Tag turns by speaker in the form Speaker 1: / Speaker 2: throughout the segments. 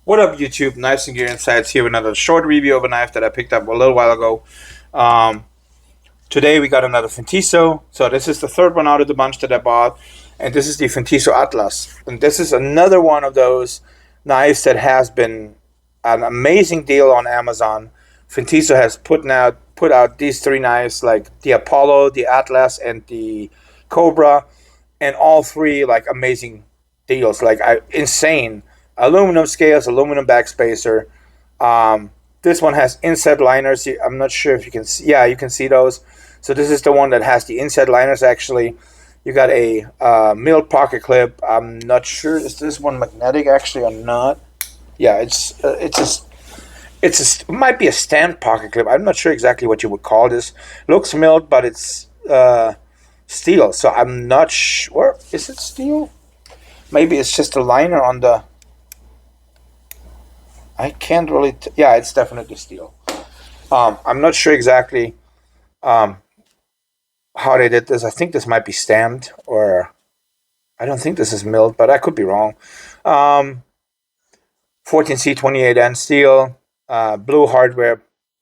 Speaker 1: What up, YouTube? Knives and Gear Insights here with another short review of a knife that I picked up a little while ago. Um, Today we got another Fintiso. So this is the third one out of the bunch that I bought, and this is the Fintiso Atlas. And this is another one of those knives that has been an amazing deal on Amazon. Fintiso has put out these three knives, like the Apollo, the Atlas, and the Cobra, and all three like amazing deals, like insane aluminum scales, aluminum backspacer. This one has inset liners. I'm not sure if you can see. Yeah, you can see those. So this is the one that has the inset liners. Actually, you got a milled pocket clip. I'm not sure, is this one magnetic actually or not. Yeah, it might be a stand pocket clip. I'm not sure exactly what you would call this. Looks milled, but it's steel. So I'm not sure. Is it steel? Maybe it's just a liner on the. I can't really. Yeah, it's definitely steel. I'm not sure exactly um, how they did this. I think this might be stamped, or I don't think this is milled, but I could be wrong. Um, 14C 28N steel, blue hardware,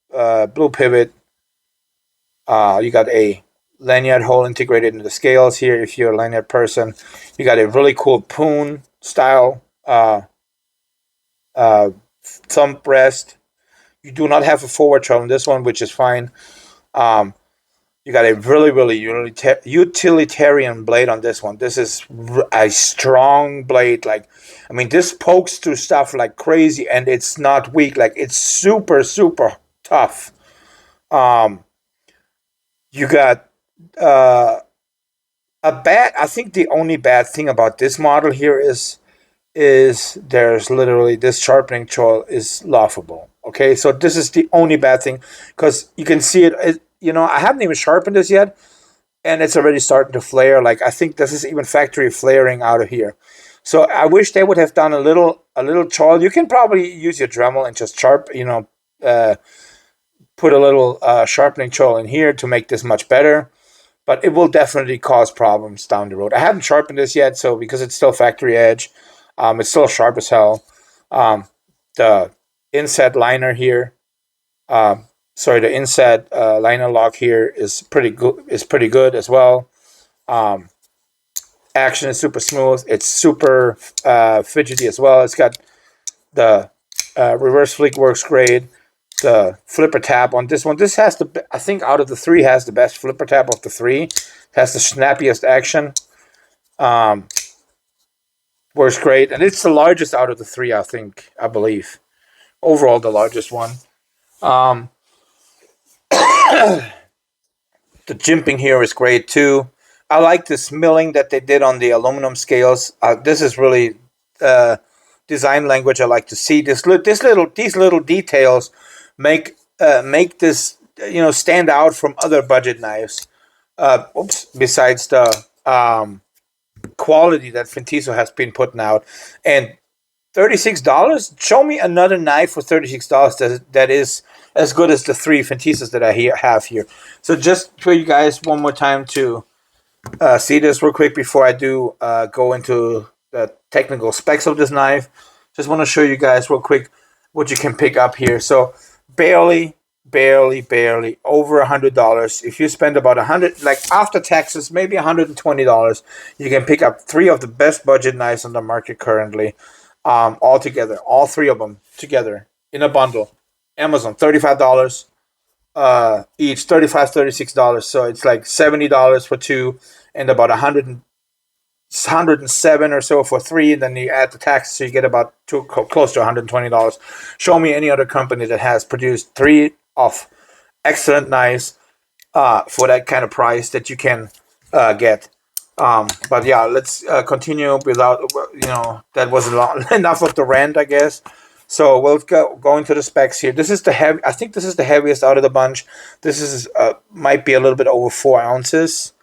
Speaker 1: blue pivot. You got a lanyard hole integrated into the scales here if you're a lanyard person. You got a really cool poon style uh, thumb rest. You do not have a forward travel in this one, which is fine. Um, you got a really utilitarian blade on this one. This is a strong blade. Like, I mean, this pokes through stuff like crazy, and it's not weak. Like, it's super tough. Um, you got uh, I think the only bad thing about this model here is there's literally this sharpening choil is laughable. Okay, so this is the only bad thing because you can see it. I haven't even sharpened this yet, and it's already starting to flare. Like, I think this is even factory flaring out of here. So I wish they would have done a little choil. You can probably use your Dremel and just put a little sharpening choil in here to make this much better. But it will definitely cause problems down the road. I haven't sharpened this yet, so because it's still factory edge, it's still sharp as hell. The inset liner here, the inset liner lock here is pretty good. Is pretty good as well. Um, Action is super smooth. It's super fidgety as well. It's got the reverse flick works great. The flipper tap on this one. This has I think out of the three has the best flipper tap of the three. It has the snappiest action. Um, Works great, and it's the largest out of the three. I believe overall the largest one. Um, the jimping here is great too. I like this milling that they did on the aluminum scales. This is really design language I like to see. These little details make this stand out from other budget knives. Besides the quality that Fintiso has been putting out, and $36. Show me another knife for $36 that is as good as the three Fintisos that I have here. So just for you guys one more time to see this real quick before I do go into the technical specs of this knife. Just want to show you guys real quick what you can pick up here. So barely over $100. If you spend about $100, like after taxes, maybe $120, you can pick up three of the best budget knives on the market currently. All together, all three of them together in a bundle. Amazon, $35 each, $36. So it's like $70 for two, and about 107 or so for three. And then you add the tax, so you get about close to $120. Show me any other company that has produced three of excellent knives for that kind of price that you can get. But yeah, let's continue without, that was enough of the rant, I guess. So we'll go into the specs here. This is the heavy. I think this is the heaviest out of the bunch. This is might be a little bit over 4 ounces,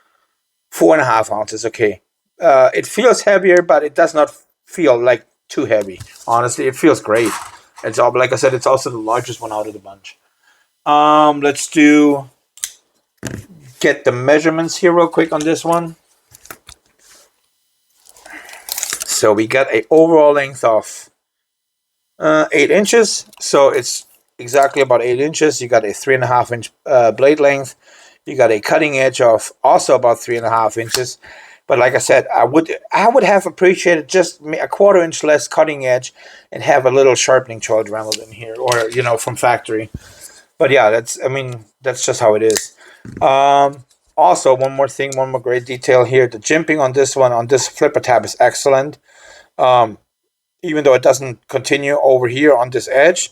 Speaker 1: 4.5 ounces. Okay, it feels heavier, but it does not feel like too heavy. Honestly, it feels great. It's all, like I said, it's also the largest one out of the bunch. Let's get the measurements here real quick on this one. So we got a overall length of 8 inches. So it's exactly about 8 inches. You got a 3.5 inch blade length. You got a cutting edge of also about 3.5 inches. But like I said, I would have appreciated just a 1/4 inch less cutting edge and have a little sharpening tool dremel in here, or from factory. But yeah, that's just how it is. Also, one more thing, one more great detail here. The jimping on this one, on this flipper tab, is excellent. Even though it doesn't continue over here on this edge,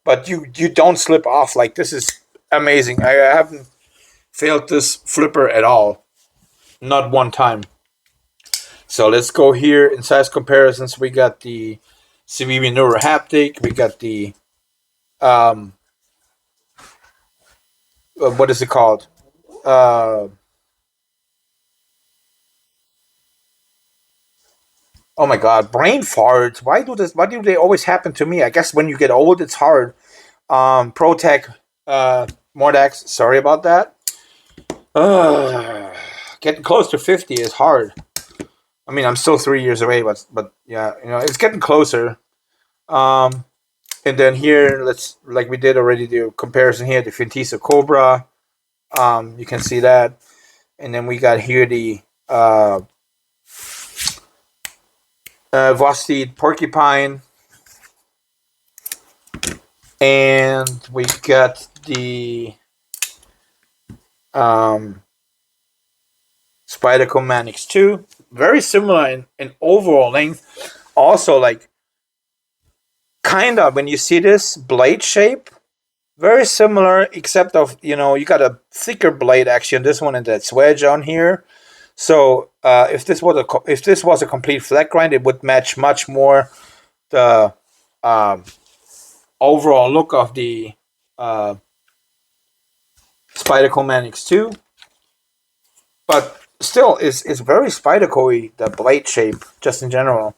Speaker 1: but you don't slip off. Like, this is amazing. I haven't failed this flipper at all, not one time. So let's go here in size comparisons. We got the CVV Neuro Haptic. We got the what is it called? Uh, oh my God, brain farts. Why do this? Why do they always happen to me? I guess when you get old, it's hard. Protec Mordax. Sorry about that. Getting close to 50 is hard. I mean, I'm still 3 years away, but yeah, it's getting closer. And then here, let's, like we did already, the comparison here, the Fintiso Cobra. You can see that. And then we got here the Vosteed Porcupine. And we got the Spyderco Manix 2. Very similar in overall length. Also, like, kind of, when you see this blade shape, very similar, except of, you got a thicker blade actually on this one and that swedge on here. So if this was a complete flat grind, it would match much more the overall look of the Spyderco Manix 2. But still, it's very Spyderco-y, the blade shape, just in general.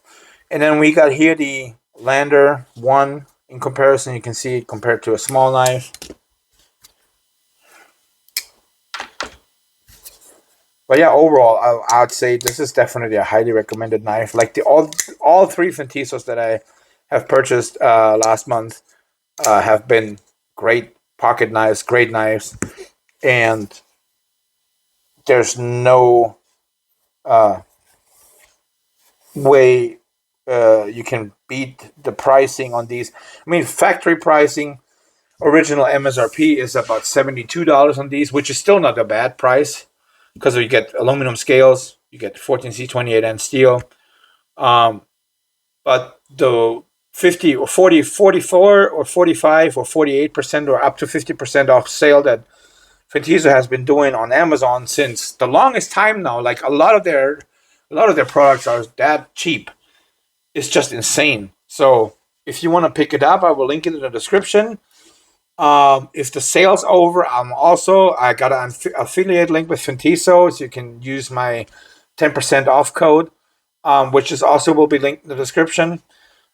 Speaker 1: And then we got here the Lander 1. In comparison, you can see it compared to a small knife. But yeah, overall, I'd say this is definitely a highly recommended knife. Like all three Fintisos that I have purchased last month have been great pocket knives, great knives, and there's no way you can beat the pricing on these. I mean, factory pricing, original MSRP is about $72 on these, which is still not a bad price because you get aluminum scales, you get 14C28N steel. But the 50 or 40, 44 or 45 or 48% or up to 50% off sale that Fintiso has been doing on Amazon since the longest time now, like a lot of their products are that cheap. It's just insane. So if you want to pick it up, I will link it in the description. If the sale's over, I got an affiliate link with Fintiso, so you can use my 10% off code, which is also will be linked in the description.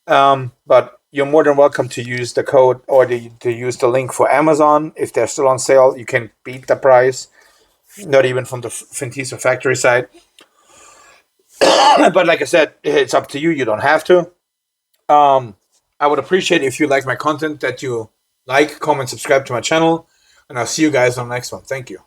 Speaker 1: But you're more than welcome to use the code or to use the link for Amazon. If they're still on sale, you can beat the price, not even from the Fintiso factory side. But like I said, it's up to you. You don't have to. I would appreciate if you like my content, that you like, comment, subscribe to my channel, and I'll see you guys on the next one. Thank you.